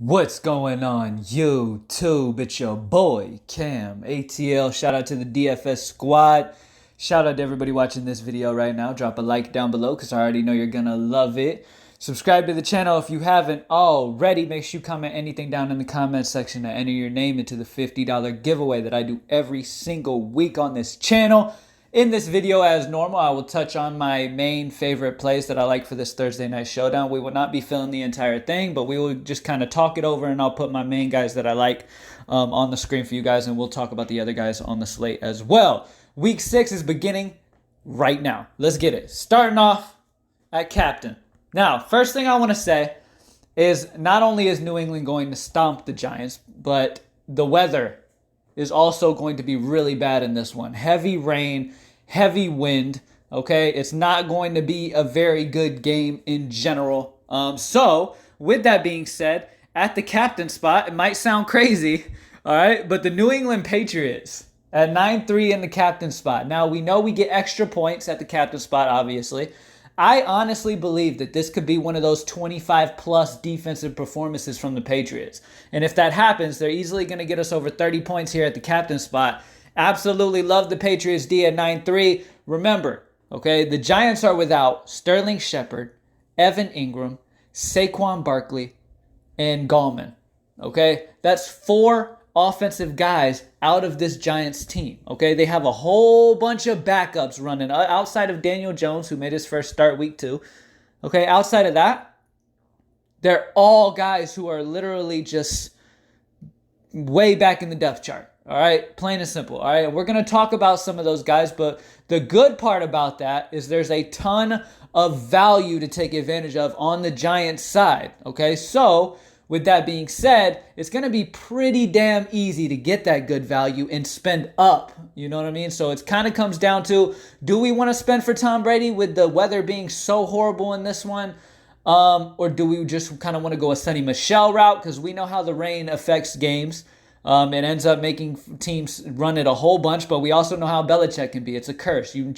What's going on YouTube? It's your boy Cam ATL. Shout out to the DFS squad. Shout out to everybody watching this video right now. Drop a like down below because I already know you're gonna love it. Subscribe to the channel if you haven't already. Make sure you comment anything down in the comment section to enter your name into the $50 giveaway that I do every single week on this channel. In this video, as normal, I will touch on my main favorite plays that I like for this Thursday night showdown. We will not be filling the entire thing, but we will just kind of talk it over, and I'll put my main guys that I like on the screen for you guys, and we'll talk about the other guys on the slate as well. Week 6 is beginning right now. Let's get it. Starting off at captain. Now, first thing I want to say is not only is New England going to stomp the Giants, but the weather is also going to be really bad in this one. Heavy rain, heavy wind, okay? It's not going to be a very good game in general. So, with that being said, at the captain spot, it might sound crazy, all right? But the New England Patriots at 9-3 in the captain spot. Now, we know we get extra points at the captain spot, obviously. I honestly believe that this could be one of those 25-plus defensive performances from the Patriots. And if that happens, they're easily going to get us over 30 points here at the captain spot. Absolutely love the Patriots D at 9-3. Remember, okay, the Giants are without Sterling Shepard, Evan Ingram, Saquon Barkley, and Gallman. Okay, that's 4 offensive guys out of this Giants team. Okay, they have a whole bunch of backups running outside of Daniel Jones, who made his first start week 2. Okay, outside of that, they're all guys who are literally just way back in the depth chart. All right, plain and simple. All right, we're going to talk about some of those guys, but the good part about that is there's a ton of value to take advantage of on the Giants side. Okay, so with that being said, it's going to be pretty damn easy to get that good value and spend up. You know what I mean? So it kind of comes down to, do we want to spend for Tom Brady with the weather being so horrible in this one? Or do we just kind of want to go a Sonny Michel route? Because we know how the rain affects games. It ends up making teams run it a whole bunch, but we also know how Belichick can be. It's a curse. You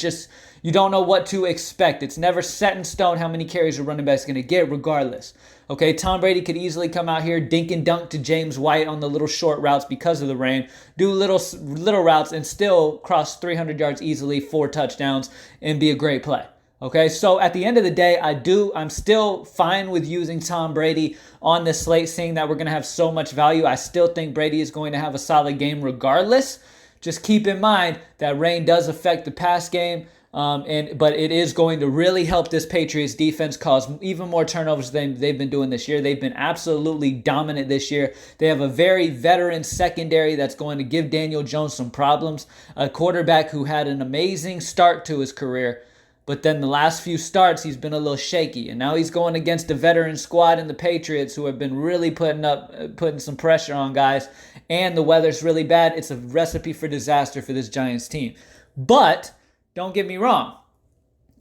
don't know what to expect. It's never set in stone how many carries a running back's going to get regardless. Okay, Tom Brady could easily come out here, dink and dunk to James White on the little short routes because of the rain, do little routes, and still cross 300 yards easily, 4 touchdowns, and be a great play. Okay, so at the end of the day, I'm still fine with using Tom Brady on this slate, seeing that we're going to have so much value. I still think Brady is going to have a solid game regardless. Just keep in mind that rain does affect the pass game, but it is going to really help this Patriots defense cause even more turnovers than they've been doing this year. They've been absolutely dominant this year. They have a very veteran secondary that's going to give Daniel Jones some problems, a quarterback who had an amazing start to his career. But then the last few starts, he's been a little shaky. And now he's going against a veteran squad in the Patriots who have been really putting some pressure on guys. And the weather's really bad. It's a recipe for disaster for this Giants team. But don't get me wrong.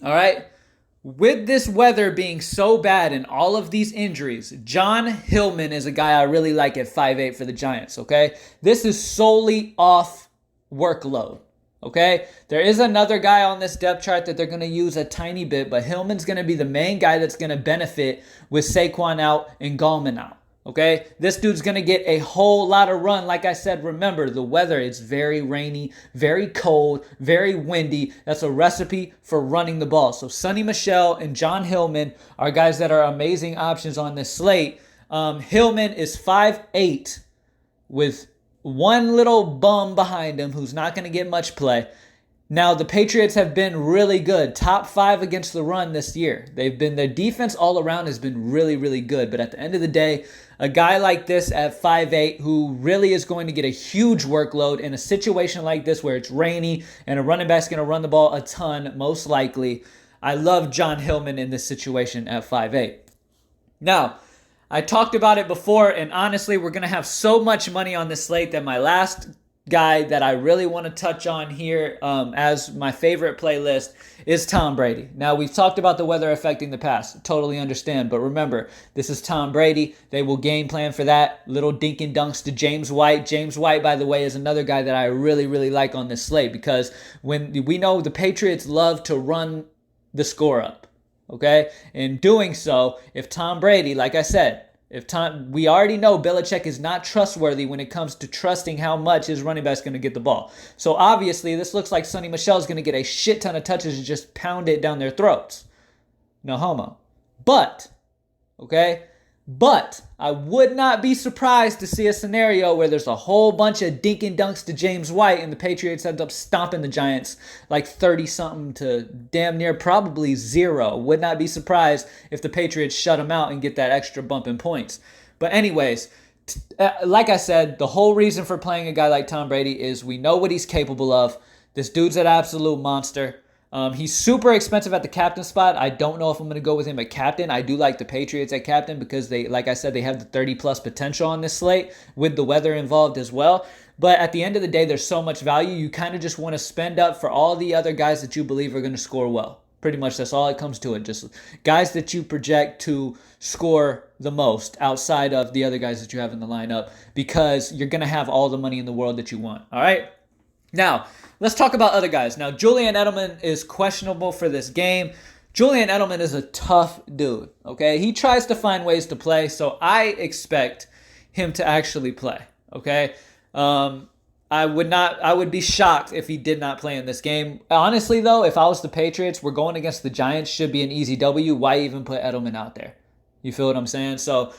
All right? With this weather being so bad and all of these injuries, John Hillman is a guy I really like at 5'8" for the Giants, okay? This is solely off workload. Okay, there is another guy on this depth chart that they're going to use a tiny bit, but Hillman's going to be the main guy that's going to benefit with Saquon out and Gallman out. Okay, this dude's going to get a whole lot of run. Like I said, remember, the weather is very rainy, very cold, very windy. That's a recipe for running the ball. So Sonny Michel and John Hillman are guys that are amazing options on this slate. Hillman is 5'8" with one little bum behind him who's not going to get much play. Now, the Patriots have been really good. Top 5 against the run this year. Their defense all around has been really, really good. But at the end of the day, a guy like this at 5'8" who really is going to get a huge workload in a situation like this where it's rainy and a running back's going to run the ball a ton, most likely. I love John Hillman in this situation at 5'8". Now, I talked about it before, and honestly, we're going to have so much money on this slate that my last guy that I really want to touch on here as my favorite playlist is Tom Brady. Now, we've talked about the weather affecting the pass. Totally understand. But remember, this is Tom Brady. They will game plan for that. Little dink and dunks to James White. James White, by the way, is another guy that I really, really like on this slate because when we know the Patriots love to run the score up. Okay? In doing so, if Tom Brady, like I said, We already know Belichick is not trustworthy when it comes to trusting how much his running back's going to get the ball. So obviously, this looks like Sonny Michel's going to get a shit ton of touches and just pound it down their throats. No homo. But I would not be surprised to see a scenario where there's a whole bunch of dink and dunks to James White and the Patriots end up stomping the Giants like 30-something to damn near probably 0. Would not be surprised if the Patriots shut them out and get that extra bump in points. But anyways, like I said, the whole reason for playing a guy like Tom Brady is we know what he's capable of. This dude's an absolute monster. He's super expensive at the captain spot. I don't know if I'm going to go with him at captain. I do like the Patriots at captain because they, like I said, they have the 30-plus potential on this slate with the weather involved as well. But at the end of the day, there's so much value. You kind of just want to spend up for all the other guys that you believe are going to score well. Pretty much that's all it comes to it. Just guys that you project to score the most outside of the other guys that you have in the lineup because you're going to have all the money in the world that you want. All right? Now, let's talk about other guys. Now, Julian Edelman is questionable for this game. Julian Edelman is a tough dude, okay? He tries to find ways to play, so I expect him to actually play, okay? I would be shocked if he did not play in this game. Honestly, though, if I was the Patriots, we're going against the Giants, should be an easy W. Why even put Edelman out there? You feel what I'm saying? So,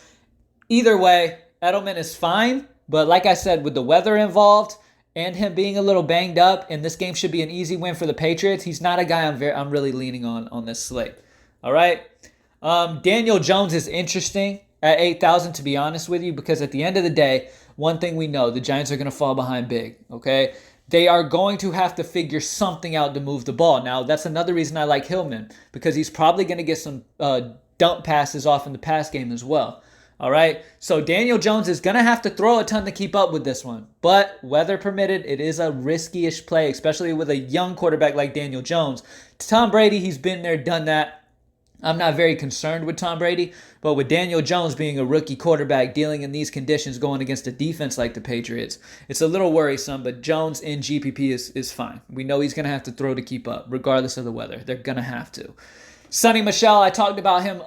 either way, Edelman is fine, but like I said, with the weather involved, and him being a little banged up, and this game should be an easy win for the Patriots, he's not a guy I'm really leaning on this slate. All right? Daniel Jones is interesting at 8,000, to be honest with you, because at the end of the day, one thing we know, the Giants are going to fall behind big, okay? They are going to have to figure something out to move the ball. Now, that's another reason I like Hillman, because he's probably going to get some dump passes off in the pass game as well. All right, so Daniel Jones is going to have to throw a ton to keep up with this one. But weather permitted, it is a risky-ish play, especially with a young quarterback like Daniel Jones. Tom Brady, he's been there, done that. I'm not very concerned with Tom Brady, but with Daniel Jones being a rookie quarterback dealing in these conditions going against a defense like the Patriots, it's a little worrisome, but Jones in GPP is fine. We know he's going to have to throw to keep up, regardless of the weather. They're going to have to. Sonny Michel, I talked about him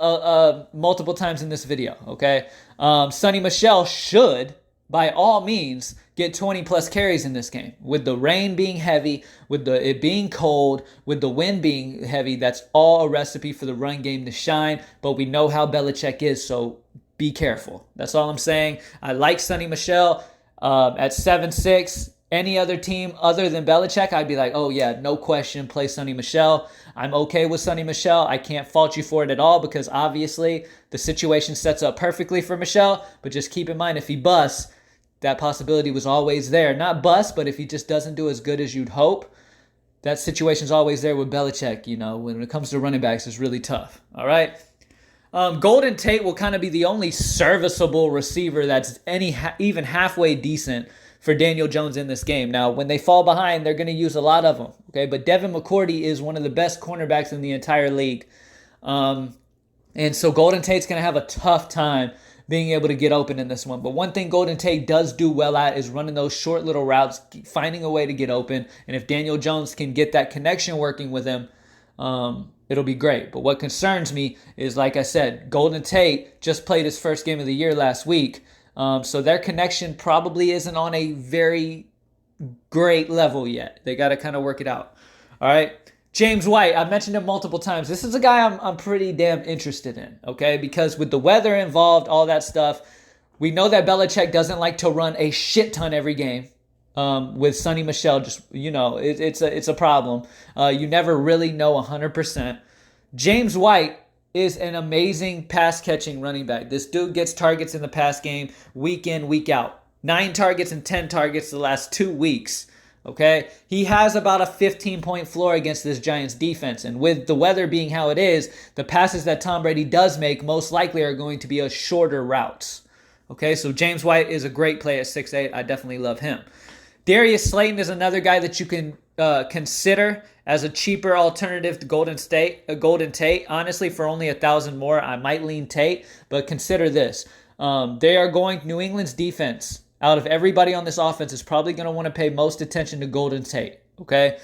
multiple times in this video, okay? Sonny Michel should, by all means, get 20-plus carries in this game. With the rain being heavy, with it being cold, with the wind being heavy, that's all a recipe for the run game to shine, but we know how Belichick is, so be careful. That's all I'm saying. I like Sonny Michel at 7-6. Any other team other than Belichick, I'd be like, oh yeah, no question, play Sonny Michel. I'm okay with Sonny Michel. I can't fault you for it at all because obviously the situation sets up perfectly for Michel. But just keep in mind, if he busts, that possibility was always there. Not bust, but if he just doesn't do as good as you'd hope, that situation's always there with Belichick. You know, when it comes to running backs, it's really tough. All right. Golden Tate will kind of be the only serviceable receiver that's even halfway decent for Daniel Jones in this game. Now, when they fall behind, they're going to use a lot of them, okay? But Devin McCourty is one of the best cornerbacks in the entire league. And so Golden Tate's going to have a tough time being able to get open in this one. But one thing Golden Tate does do well at is running those short little routes, finding a way to get open. And if Daniel Jones can get that connection working with him, it'll be great. But what concerns me is, like I said, Golden Tate just played his first game of the year last week. So their connection probably isn't on a very great level yet. They got to kind of work it out. All right. James White, I've mentioned him multiple times. This is a guy I'm pretty damn interested in, okay? Because with the weather involved, all that stuff, we know that Belichick doesn't like to run a shit ton every game. With Sonny Michel, just, you know, it's a problem. You never really know 100%. James White is an amazing pass-catching running back. This dude gets targets in the pass game week in, week out. 9 targets and 10 targets the last 2 weeks, okay? He has about a 15-point floor against this Giants defense, and with the weather being how it is, the passes that Tom Brady does make most likely are going to be a shorter routes, okay? So James White is a great play at 6'8". I definitely love him. Darius Slayton is another guy that you can consider as a cheaper alternative to Golden Tate. Honestly, for only 1,000 more, I might lean Tate, but consider this. New England's defense, out of everybody on this offense, is probably going to want to pay most attention to Golden Tate, okay?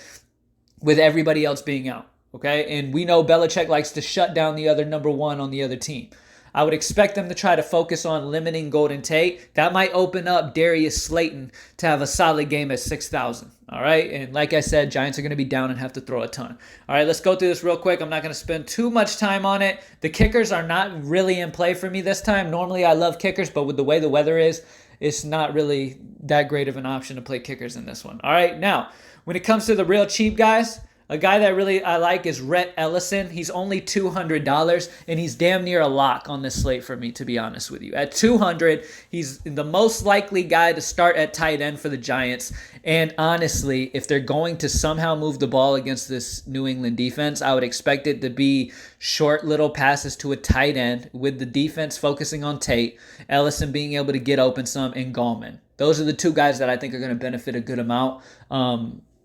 With everybody else being out, okay? And we know Belichick likes to shut down the other number one on the other team. I would expect them to try to focus on limiting Golden Tate. That might open up Darius Slayton to have a solid game at 6,000. All right. And like I said, Giants are going to be down and have to throw a ton. All right. Let's go through this real quick. I'm not going to spend too much time on it. The kickers are not really in play for me this time. Normally I love kickers, but with the way the weather is, it's not really that great of an option to play kickers in this one. All right. Now, when it comes to the real cheap guys, a guy that really I like is Rhett Ellison. He's only $200, and he's damn near a lock on this slate for me, to be honest with you. At $200, he's the most likely guy to start at tight end for the Giants. And honestly, if they're going to somehow move the ball against this New England defense, I would expect it to be short little passes to a tight end with the defense focusing on Tate, Ellison being able to get open some, and Gallman. Those are the two guys that I think are going to benefit a good amount.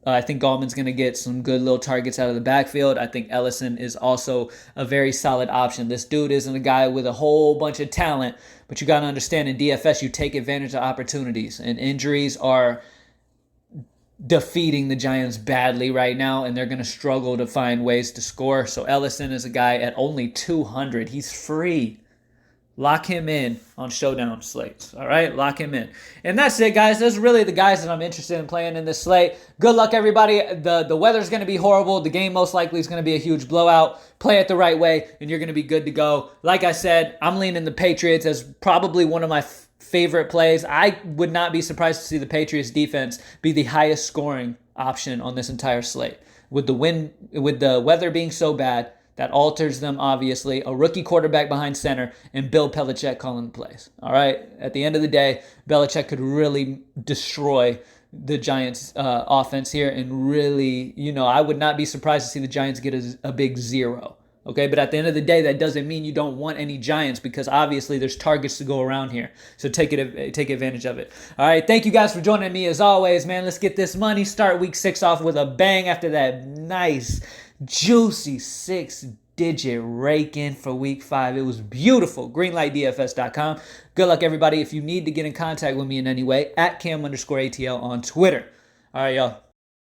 I think Gallman's going to get some good little targets out of the backfield. I think Ellison is also a very solid option. This dude isn't a guy with a whole bunch of talent, but you got to understand in DFS, you take advantage of opportunities, and injuries are defeating the Giants badly right now, and they're going to struggle to find ways to score. So Ellison is a guy at only $200. He's free. Lock him in on Showdown slates. All right, lock him in. And that's it, guys. Those are really the guys that I'm interested in playing in this slate. Good luck, everybody. The weather's going to be horrible. The game most likely is going to be a huge blowout. Play it the right way, and you're going to be good to go. Like I said, I'm leaning the Patriots as probably one of my favorite plays. I would not be surprised to see the Patriots defense be the highest scoring option on this entire slate. With the weather being so bad, that alters them, obviously. A rookie quarterback behind center and Bill Belichick calling the plays. All right? At the end of the day, Belichick could really destroy the Giants' offense here and really, I would not be surprised to see the Giants get a big 0. Okay? But at the end of the day, that doesn't mean you don't want any Giants because obviously there's targets to go around here. So take advantage of it. All right? Thank you guys for joining me as always, man. Let's get this money. Start week 6 off with a bang after that nice juicy 6-digit rake in for week 5. It was beautiful. Greenlightdfs.com. Good luck, everybody. If you need to get in contact with me in any way, @Cam_ATL on Twitter. All right, y'all.